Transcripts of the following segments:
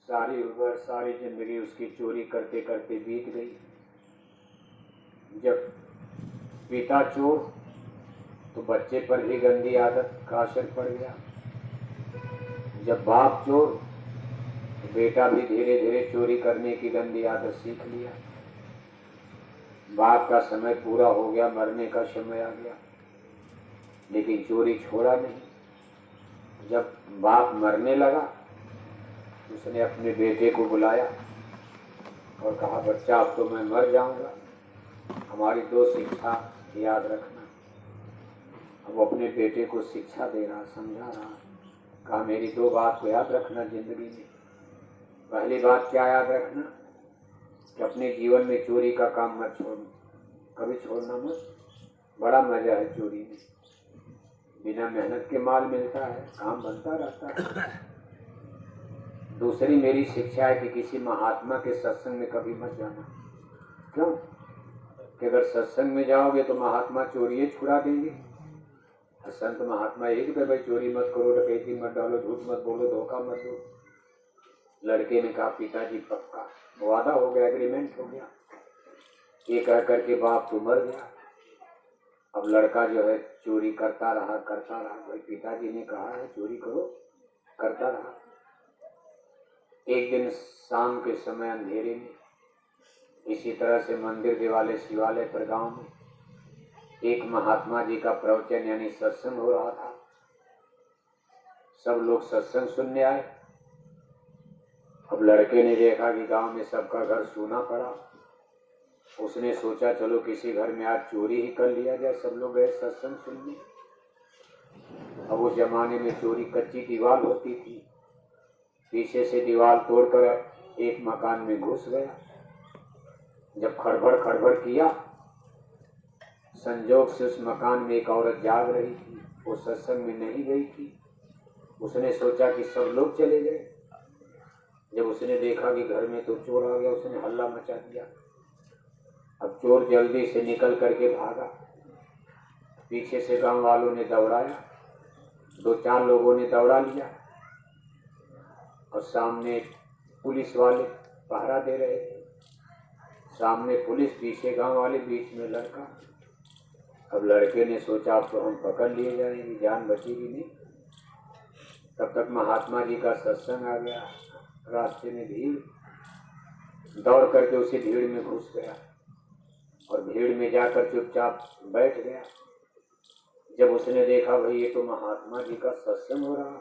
सारी उम्र सारी जिंदगी उसकी चोरी करते करते बीत गई। जब पिता चोर तो बच्चे पर भी गंदी आदत का असर पड़ गया। जब बाप चोर तो बेटा भी धीरे धीरे चोरी करने की गंदी आदत सीख लिया। बाप का समय पूरा हो गया, मरने का समय आ गया, लेकिन चोरी छोड़ा नहीं। जब बाप मरने लगा उसने अपने बेटे को बुलाया और कहा, बच्चा अब तो मैं मर जाऊंगा, हमारी 2 शिक्षा याद रखना। अब अपने बेटे को शिक्षा दे रहा, समझा रहा। कहा, मेरी 2 बात को याद रखना जिंदगी में। पहली बात क्या याद रखना कि अपने जीवन में चोरी का काम मत छोड़ना, कभी छोड़ना मत। बड़ा मजा है चोरी में, बिना मेहनत के माल मिलता है, काम बनता रहता है। दूसरी मेरी शिक्षा है कि किसी महात्मा के सत्संग में कभी मत जाना। क्यों? कि अगर सत्संग में जाओगे तो महात्मा चोरी छुड़ा देंगे। संत महात्मा एक तो भाई चोरी मत करो, डकैती मत डालो, झूठ मत बोलो, धोखा मत दो। लड़के ने कहा, पिताजी पक्का, वादा हो गया, एग्रीमेंट हो गया। ये कह करके बाप तो मर गया। अब लड़का जो है चोरी करता रहा। भाई पिताजी ने कहा है चोरी करो, करता रहा। एक दिन शाम के समय अंधेरे में इसी तरह से मंदिर दिवाले शिवालय पर गांव में एक महात्मा जी का प्रवचन यानी सत्संग हो रहा था। सब लोग सत्संग सुनने आए। अब लड़के ने देखा कि गांव में सबका घर सूना पड़ा। उसने सोचा चलो किसी घर में आज चोरी ही कर लिया जाए। सब लोग गए सत्संग सुनने। अब उस जमाने में चोरी कच्ची दीवार होती थी। पीछे से दीवार तोड़कर एक मकान में घुस गया। जब खड़बड़ किया, संजोग से उस मकान में एक औरत जाग रही थी, वो सत्संग में नहीं गई थी। उसने सोचा कि सब लोग चले गए। जब उसने देखा कि घर में तो चोर आ गया, उसने हल्ला मचा दिया। अब चोर जल्दी से निकल करके भागा। पीछे से गांव वालों ने दौड़ाया, 2-4 लोगों ने दौड़ा लिया और सामने पुलिस वाले पहरा दे रहे थे। सामने पुलिस, पीछे गांव वाले, बीच में लड़का। अब लड़के ने सोचा अब तो हम पकड़ लिए जाएंगे, जान बचेगी नहीं। तब तक महात्मा जी का सत्संग आ गया। रास्ते में भीड़, दौड़ करके उसी भीड़ में घुस गया और भीड़ में जाकर चुपचाप बैठ गया। जब उसने देखा भाई ये तो महात्मा जी का सत्संग हो रहा,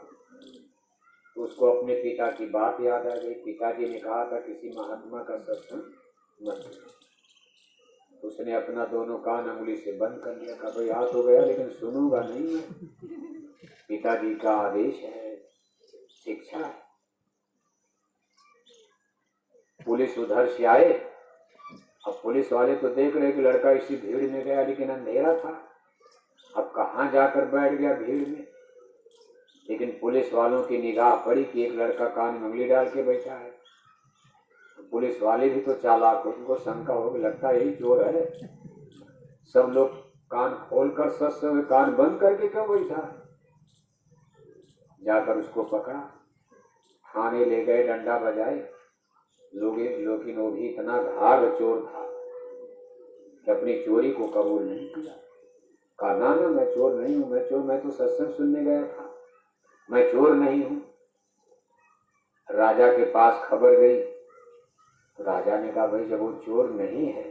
तो उसको अपने पिता की बात याद आ गई। पिताजी ने कहा था किसी महात्मा का सत्संग मत करो। उसने अपना दोनों कान अंगुली से बंद कर लिया। कहा भाई आ तो गया लेकिन सुनूंगा नहीं मैं, पिताजी का आदेश है, शिक्षा है। पुलिस उधर से आए। अब पुलिस वाले तो देख रहे कि लड़का इसी भीड़ में गया, लेकिन अंधेरा था। अब कहाँ जाकर बैठ गया भीड़ में। लेकिन पुलिस वालों की निगाह पड़ी कि एक लड़का कान में उंगली डाल के बैठा है। पुलिस वाले भी तो चालाक, उनको शंका हो गई, लगता यही चोर है। सब लोग कान खोलकर सत्संग कान बंद करके क्यों बैठा। जाकर उसको पकड़ा, थाने ले गए, डंडा बजाए लोग। लेकिन वो भी इतना घाघ चोर था कि अपनी चोरी को कबूल नहीं किया। कहा ना मैं चोर नहीं हूं, मैं तो सत्संग सुनने गया था, मैं चोर नहीं हूं। राजा के पास खबर गई तो राजा ने कहा भाई जब वो चोर नहीं है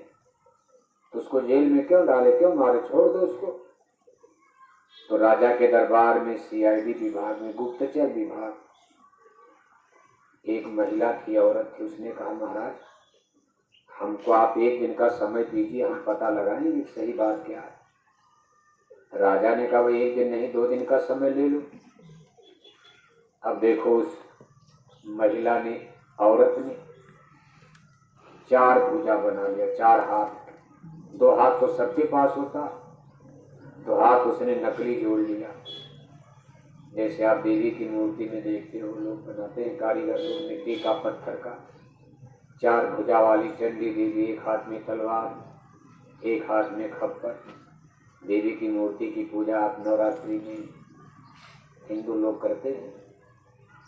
तो उसको जेल में क्यों डाले, क्यों मारे, छोड़ दो उसको। तो राजा के दरबार में सीआईडी विभाग में, गुप्तचर विभाग, एक महिला थी, औरत थी। उसने कहा महाराज हमको आप 1 दिन का समय दीजिए, हम पता लगाएंगे सही बात क्या है। राजा ने कहा भाई 1 दिन नहीं 2 दिन का समय ले लो। अब देखो उस महिला ने, औरत ने 4 भुजा बना लिया, 4 हाथ। 2 हाथ तो सबके पास होता, 2 हाथ उसने नकली जोड़ लिया। जैसे आप देवी की मूर्ति में देखते हो लोग बनाते हैं कारीगर लोग, मिट्टी का, पत्थर का। 4 भुजा वाली चंडी देवी, 1 हाथ में तलवार, 1 हाथ में खप्पर। देवी की मूर्ति की पूजा आप नवरात्रि में हिंदू लोग करते हैं।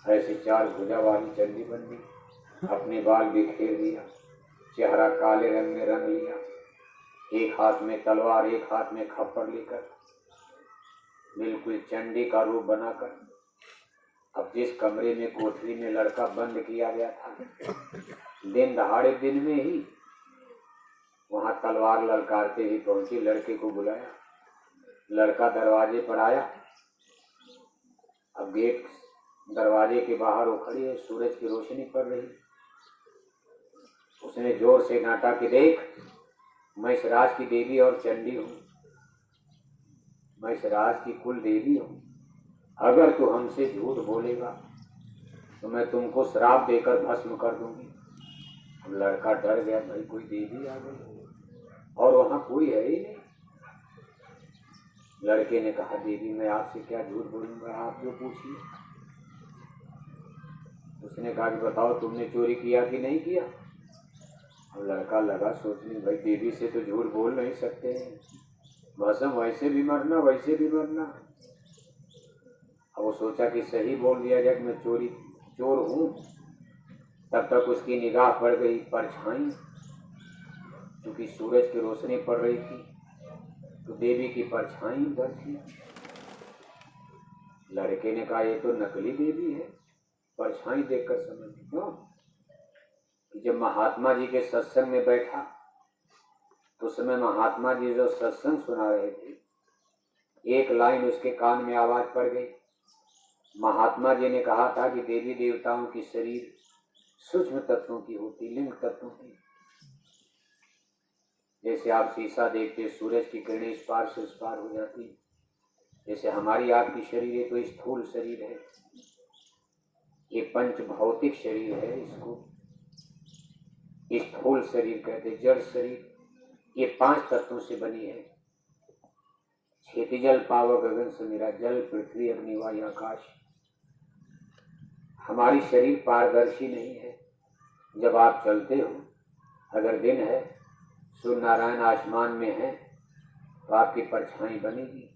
ऐसे 4 भुजा वाली चंडी बन गई, अपने बाल बिखेर दिया, चेहरा काले रंग में रंग लिया, एक हाथ में तलवार एक हाथ में खप्पर लेकर बिल्कुल चंडी का रूप बनाकर अब जिस कमरे में कोठरी में लड़का बंद किया गया था, दिन दहाड़े दिन में ही वहां तलवार ललकारते ही पहुंची, लड़के को बुलाया, लड़का दरवाजे पर आया। अब गेट दरवाजे के बाहर वो खड़ी है, सूरज की रोशनी पड़ रही। उसने जोर से डांटा कि देख, मैं इस राज की देवी और चंडी हूँ, मैं इस राज की कुल देवी हूँ। अगर तू हमसे झूठ बोलेगा तो मैं तुमको श्राप देकर भस्म कर दूंगी। अब लड़का डर गया, भाई कोई देवी आ गई और वहां कोई है ही नहीं। लड़के ने कहा, देवी मैं आपसे क्या झूठ बोलूंगा, आप जो पूछिए। उसने कहा कि बताओ तुमने चोरी किया कि नहीं किया। अब लड़का लगा सोचने, भाई देवी से तो झूठ बोल नहीं सकते हैं, भस्म वैसे भी मरना वैसे भी मरना। अब वो सोचा कि सही बोल दिया जाए कि मैं चोर हूं। तब तक उसकी निगाह पड़ गई परछाई, क्योंकि सूरज की रोशनी पड़ रही थी तो देवी की परछाई उधर थी। लड़के ने कहा, ये तो नकली देवी है, परछाई देखकर समझ क्यों। जब महात्मा जी के सत्संग में बैठा तो उस समय महात्मा जी जो सत्संग सुना रहे थे, एक लाइन उसके कान में आवाज पड़ गई। महात्मा जी ने कहा था कि देवी देवताओं की शरीर सूक्ष्म तत्वों की होती, लिंग तत्वों की। जैसे आप शीशा देखते, सूरज की किरणें इस पार से उस पार हो जाती, जैसे हमारी आपकी शरीर है तो स्थूल शरीर है, ये पंच भौतिक शरीर है, इसको स्थूल शरीर कहते, जड़ शरीर। ये 5 तत्वों से बनी है, क्षितिजल पावक गगन समीरा, जल पृथ्वी अग्नि वायु आकाश। हमारी शरीर पारदर्शी नहीं है। जब आप चलते हो, अगर दिन है, सूर्य नारायण आसमान में है तो आपकी परछाई बनेगी।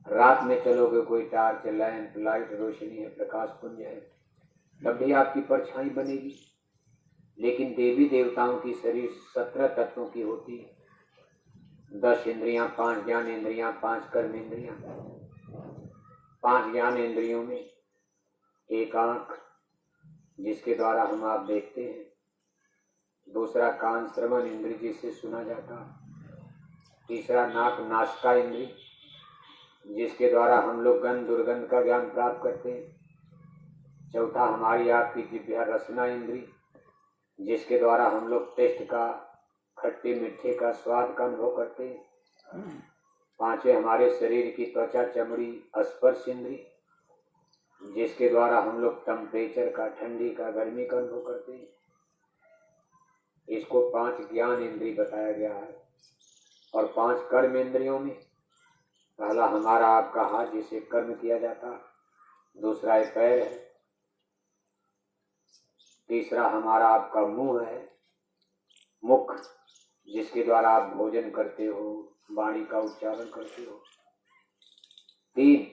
रात में चलोगे, कोई टार्च लैंप लाइट रोशनी है, प्रकाश पुंज है, तब भी आपकी परछाई बनेगी। लेकिन देवी देवताओं की शरीर 17 तत्वों की होती है। 10 इंद्रियां, 5 ज्ञान इंद्रियां, 5 कर्म इंद्रियां। 5 ज्ञान इंद्रियों में एक आंख जिसके द्वारा हम आप देखते हैं, दूसरा कान श्रवण इंद्रिय जिससे सुना जाता, तीसरा नाक नासिका इंद्रिय जिसके द्वारा हम लोग गंध दुर्गंध का ज्ञान प्राप्त करते हैं, चौथा हमारी आपकी जिह्वा रसना इंद्रिय जिसके द्वारा हम लोग टेस्ट का, खट्टे मीठे का स्वाद का अनुभव करते हैं, पांचवें हमारे शरीर की त्वचा चमड़ी स्पर्श इंद्रिय जिसके द्वारा हम लोग टेम्परेचर का, ठंडी का, गर्मी का अनुभव करते हैं। इसको 5 ज्ञान इंद्रिय बताया गया है। और 5 कर्म इंद्रियों में पहला हमारा आपका हाथ जिसे कर्म किया जाता, दूसरा पैर है, तीसरा हमारा आपका मुंह है, मुख जिसके द्वारा आप भोजन करते हो, वाणी का उच्चारण करते हो, 3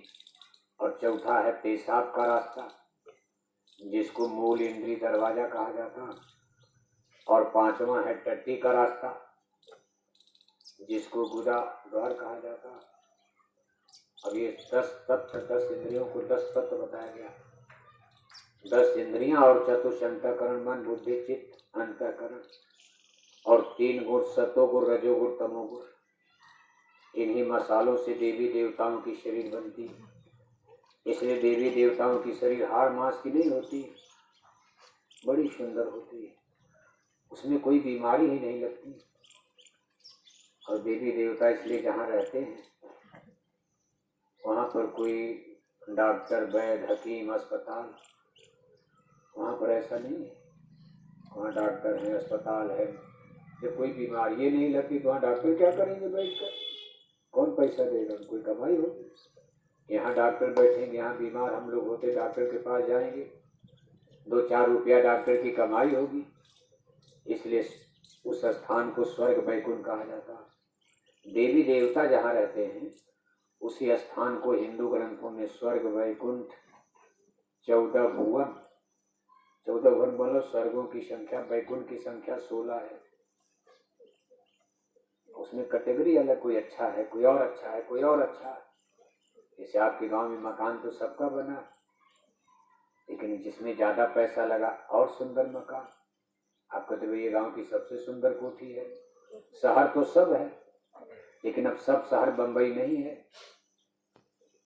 और चौथा है पेशाब का रास्ता जिसको मूल इंद्रिय दरवाजा कहा जाता, और 5वां है टट्टी का रास्ता जिसको गुदा द्वार कहा जाता। अब ये 10 तत्व, 10 इंद्रियों को 10 तत्व बताया गया। 10 इंद्रियां और चतुष अंतःकरण, मन बुद्धि चित्त अंतःकरण, और 3 गुण सतोगुण रजोगुण तमोगुण। इन्हीं मसालों से देवी देवताओं की शरीर बनती है। इसलिए देवी देवताओं की शरीर हाड़ मांस की नहीं होती, बड़ी सुंदर होती है, उसमें कोई बीमारी ही नहीं लगती। और देवी देवता इसलिए जहाँ रहते हैं वहाँ पर कोई डॉक्टर, वैद्य, हकीम, अस्पताल, वहाँ पर ऐसा नहीं है। वहाँ डॉक्टर है, अस्पताल है, जब कोई बीमारी नहीं लगती तो वहाँ डॉक्टर क्या करेंगे बैठकर, कौन पैसा देगा, कोई कमाई होगी। यहाँ डॉक्टर बैठेंगे, यहाँ बीमार हम लोग होते डॉक्टर के पास जाएंगे, 2-4 रुपया डॉक्टर की कमाई होगी। इसलिए उस स्थान को स्वर्ग वैकुंठ कहा जाता है। देवी देवता जहाँ रहते हैं उसी स्थान को हिंदू ग्रंथों में स्वर्ग वैकुंठ 14 भुवन, 14 भुवन बोलो, स्वर्गों की संख्या, वैकुंठ की संख्या 16 है। उसमें कैटेगरी अलग, कोई अच्छा है, कोई और अच्छा है, कोई और अच्छा है। जैसे आपके गांव में मकान तो सबका बना, लेकिन जिसमें ज्यादा पैसा लगा और सुंदर मकान। आपको तो ये गांव की सबसे सुंदर कोठी है। शहर तो सब है, लेकिन अब सब शहर बंबई नहीं है।